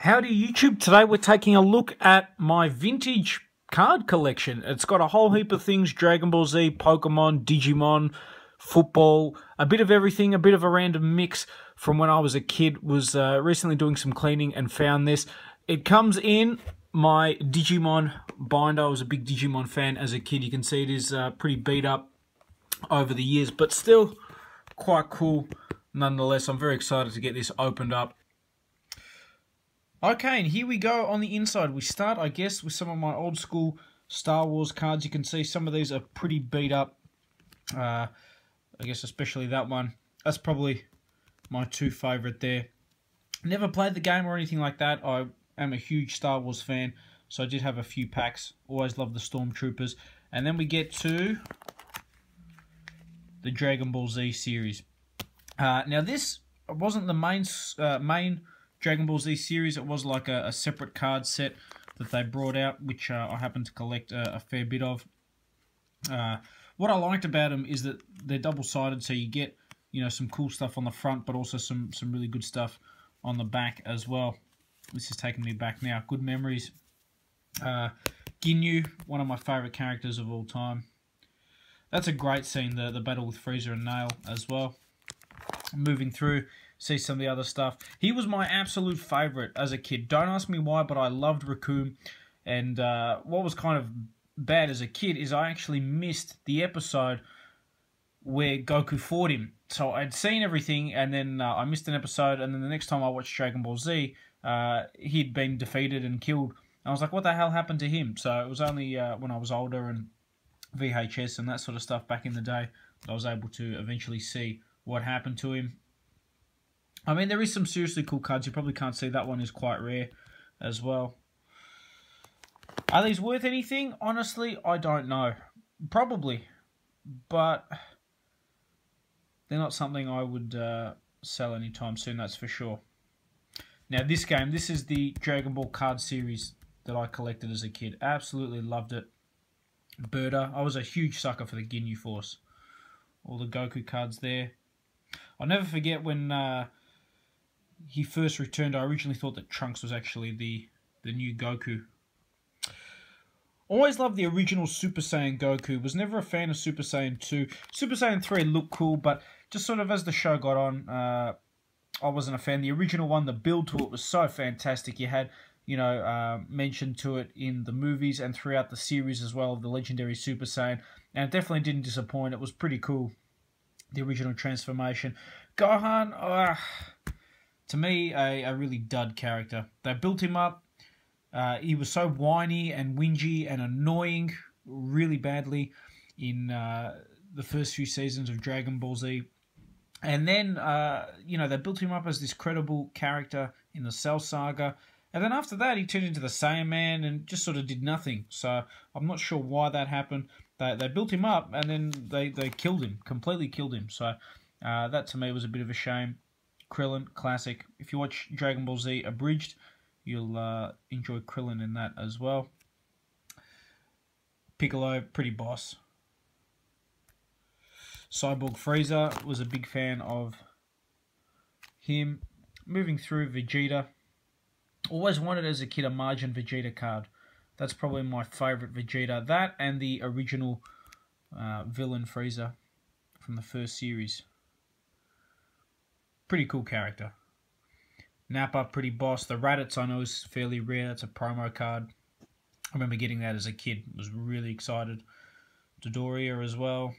Howdy YouTube, today we're taking a look at my vintage card collection. It's got a whole heap of things: Dragon Ball Z, Pokemon, Digimon, football, a bit of everything, a bit of a random mix from when I was a kid. Was recently doing some cleaning and found this. It comes in my Digimon binder. I was a big Digimon fan as a kid. You can see it is pretty beat up over the years, but still quite cool nonetheless. I'm very excited to get this opened up. Okay, and here we go on the inside. We start, I guess, with some of my old school Star Wars cards. You can see some of these are pretty beat up. I guess especially that one. That's probably my two favourite there. Never played the game or anything like that. I am a huge Star Wars fan, so I did have a few packs. Always loved the Stormtroopers. And then we get to the Dragon Ball Z series. Now this wasn't the main Dragon Ball Z series. It was like a separate card set that they brought out, which I happen to collect a fair bit of. What I liked about them is that they're double-sided, so you get, you know, some cool stuff on the front, but also some really good stuff on the back as well. This is taking me back now. Good memories. Ginyu, one of my favourite characters of all time. That's a great scene, the battle with Frieza and Nail as well. Moving through, see some of the other stuff. He was my absolute favourite as a kid. Don't ask me why, but I loved Raccoon. And what was kind of bad as a kid is I actually missed the episode where Goku fought him. So I'd seen everything, and then I missed an episode, and then the next time I watched Dragon Ball Z, he'd been defeated and killed. And I was like, what the hell happened to him? So it was only when I was older and VHS and that sort of stuff back in the day that I was able to eventually see what happened to him. I mean, there is some seriously cool cards. You probably can't see. That one is quite rare as well. Are these worth anything? Honestly, I don't know. Probably. But they're not something I would sell anytime soon, that's for sure. Now, this game, this is the Dragon Ball card series that I collected as a kid. Absolutely loved it. Birder. I was a huge sucker for the Ginyu Force. All the Goku cards there. I'll never forget when he first returned. I originally thought that Trunks was actually the new Goku. Always loved the original Super Saiyan Goku. Was never a fan of Super Saiyan 2. Super Saiyan 3 looked cool, but just sort of as the show got on, I wasn't a fan. The original one, the build to it was so fantastic. You had, you know, mention to it in the movies and throughout the series as well, of the legendary Super Saiyan. And it definitely didn't disappoint. It was pretty cool, the original transformation. Gohan, to me, a really dud character. They built him up. He was so whiny and whingy and annoying really badly in the first few seasons of Dragon Ball Z. And then, you know, they built him up as this credible character in the Cell Saga. And then after that, he turned into the Saiyaman and just sort of did nothing. So I'm not sure why that happened. They built him up and then they killed him, completely killed him. So that to me was a bit of a shame. Krillin, classic. If you watch Dragon Ball Z Abridged, you'll enjoy Krillin in that as well. Piccolo, pretty boss. Cyborg Frieza, was a big fan of him. Moving through, Vegeta. Always wanted as a kid a Margin Vegeta card. That's probably my favourite Vegeta. That and the original villain Frieza from the first series. Pretty cool character. Nappa, pretty boss. The Raditz I know is fairly rare. That's a promo card. I remember getting that as a kid. Was really excited. Dodoria as well.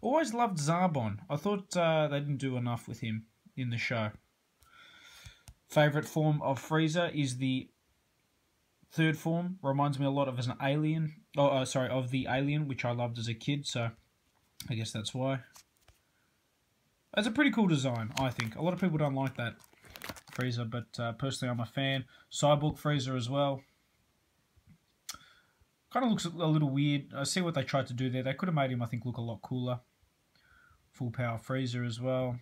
Always loved Zarbon. I thought they didn't do enough with him in the show. Favourite form of Frieza is the third form. Reminds me a lot of as an alien. Oh, sorry, of the alien, which I loved as a kid. So I guess that's why. It's a pretty cool design, I think. A lot of people don't like that Frieza, but personally I'm a fan. Cyborg Frieza as well. Kind of looks a little weird. I see what they tried to do there. They could have made him, I think, look a lot cooler. Full Power Frieza as well.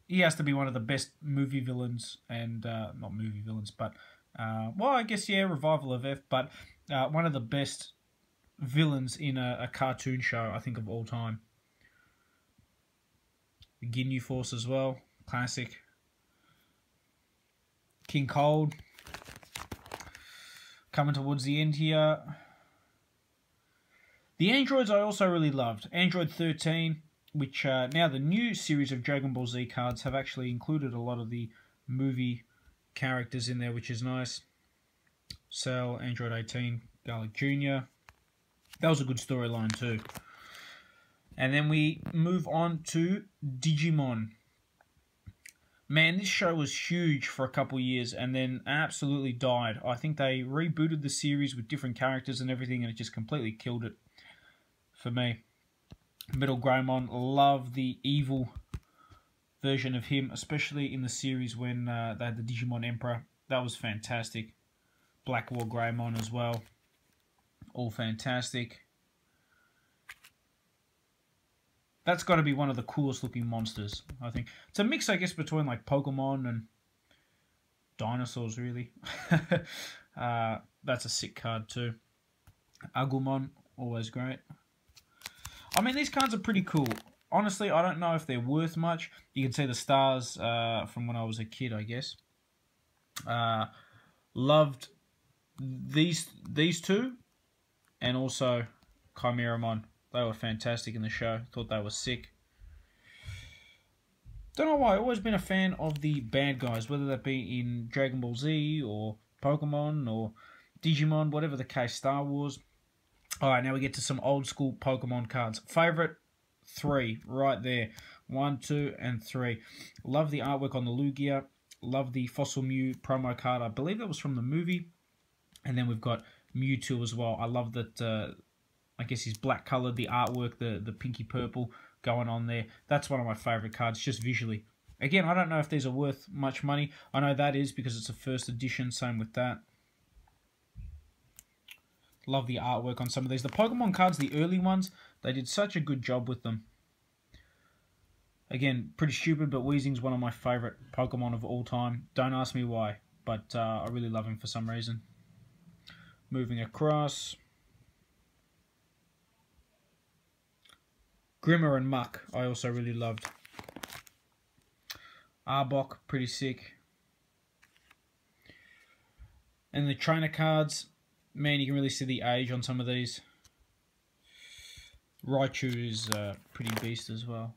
He has to be one of the best movie villains, and not movie villains, but well, I guess, yeah, Revival of F, but one of the best villains in a cartoon show, I think, of all time. The Ginyu Force as well, classic. King Cold. Coming towards the end here. The androids I also really loved. Android 13, which now the new series of Dragon Ball Z cards have actually included a lot of the movie characters in there, which is nice. Cell, Android 18, Garlic Jr. That was a good storyline too. And then we move on to Digimon. Man, this show was huge for a couple years and then absolutely died. I think they rebooted the series with different characters and everything, and it just completely killed it for me. Metal Greymon, love the evil version of him, especially in the series when they had the Digimon Emperor. That was fantastic. Black War Greymon as well. All fantastic. That's got to be one of the coolest looking monsters, I think. It's a mix, I guess, between like Pokemon and dinosaurs, really. That's a sick card too. Agumon, always great. I mean, these cards are pretty cool. Honestly, I don't know if they're worth much. You can see the stars from when I was a kid, I guess. Loved these two, and also Chimeramon. They were fantastic in the show. Thought they were sick. Don't know why. I've always been a fan of the bad guys, whether that be in Dragon Ball Z or Pokemon or Digimon, whatever the case, Star Wars. Alright, now we get to some old school Pokemon cards. Favorite 3, right there. 1, 2, and 3. Love the artwork on the Lugia. Love the Fossil Mew promo card. I believe that was from the movie. And then we've got Mewtwo as well. I love that, I guess he's black coloured, the artwork, the pinky purple going on there. That's one of my favourite cards, just visually. Again, I don't know if these are worth much money. I know that is because it's a first edition, same with that. Love the artwork on some of these. The Pokemon cards, the early ones, they did such a good job with them. Again, pretty stupid, but Weezing's one of my favourite Pokemon of all time. Don't ask me why, but I really love him for some reason. Moving across. Grimmer and Muck, I also really loved. Arbok, pretty sick. And the trainer cards, man, you can really see the age on some of these. Raichu is a pretty beast as well.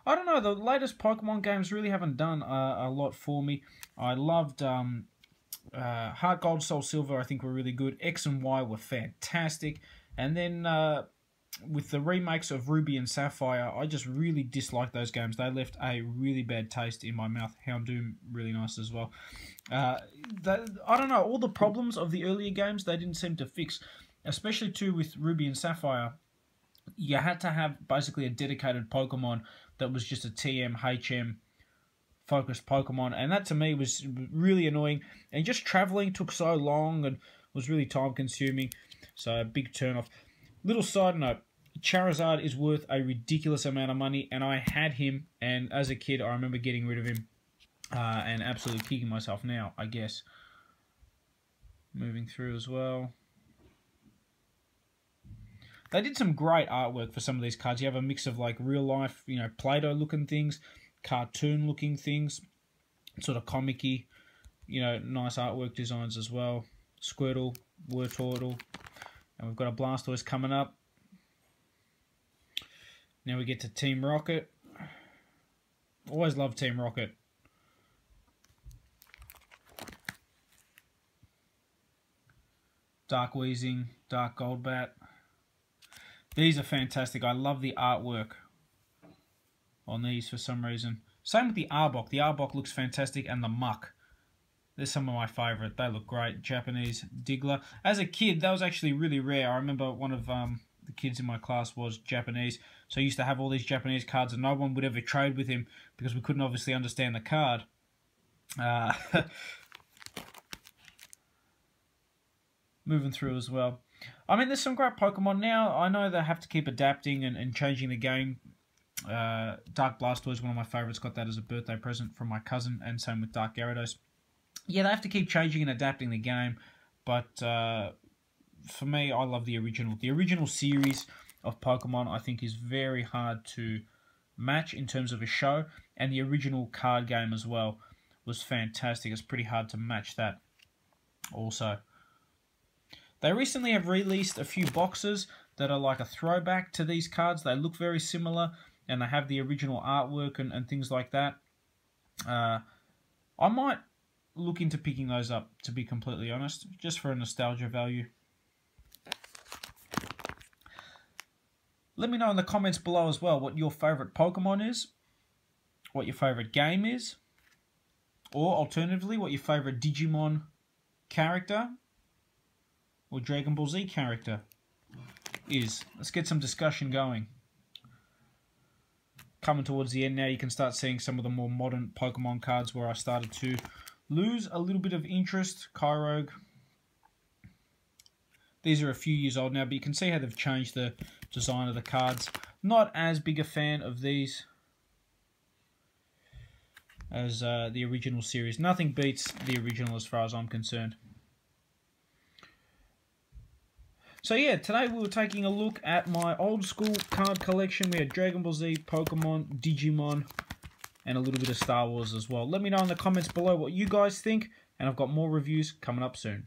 I don't know, the latest Pokemon games really haven't done a lot for me. I loved Heart Gold, Soul Silver, I think were really good. X and Y were fantastic. And then with the remakes of Ruby and Sapphire, I just really disliked those games. They left a really bad taste in my mouth. Houndoom, really nice as well. I don't know, all the problems of the earlier games, they didn't seem to fix. Especially too with Ruby and Sapphire. You had to have basically a dedicated Pokemon that was just a TM, HM focused Pokemon. And that to me was really annoying. And just traveling took so long and was really time consuming. So a big turn off. Little side note, Charizard is worth a ridiculous amount of money, and I had him, and as a kid, I remember getting rid of him, and absolutely kicking myself now, I guess. Moving through as well. They did some great artwork for some of these cards. You have a mix of, like, real-life, you know, Play-Doh looking things, cartoon-looking things, sort of comic-y, you know, nice artwork designs as well. Squirtle, Wartortle. And we've got a Blastoise coming up. Now we get to Team Rocket. Always love Team Rocket. Dark Weezing, Dark Goldbat. These are fantastic. I love the artwork on these for some reason. Same with the Arbok. The Arbok looks fantastic, and the Muck. They're some of my favourite. They look great. Japanese Diggler. As a kid, that was actually really rare. I remember one of the kids in my class was Japanese. So I used to have all these Japanese cards and no one would ever trade with him because we couldn't obviously understand the card. Moving through as well. I mean, there's some great Pokemon now. I know they have to keep adapting and changing the game. Dark Blastoise, one of my favourites, got that as a birthday present from my cousin, and same with Dark Gyarados. Yeah, they have to keep changing and adapting the game, but for me, I love the original. The original series of Pokemon, I think, is very hard to match in terms of a show, and the original card game as well was fantastic. It's pretty hard to match that also. They recently have released a few boxes that are like a throwback to these cards. They look very similar, and they have the original artwork and things like that. I might look into picking those up, to be completely honest, just for a nostalgia value. Let me know in the comments below as well what your favourite Pokemon is, what your favourite game is, or alternatively, what your favourite Digimon character or Dragon Ball Z character is. Let's get some discussion going. Coming towards the end now, you can start seeing some of the more modern Pokemon cards where I started to lose a little bit of interest. Kyrogue. These are a few years old now, but you can see how they've changed the design of the cards. Not as big a fan of these as the original series. Nothing beats the original as far as I'm concerned. So yeah, today we were taking a look at my old school card collection. We had Dragon Ball Z, Pokemon, Digimon, and a little bit of Star Wars as well. Let me know in the comments below what you guys think, and I've got more reviews coming up soon.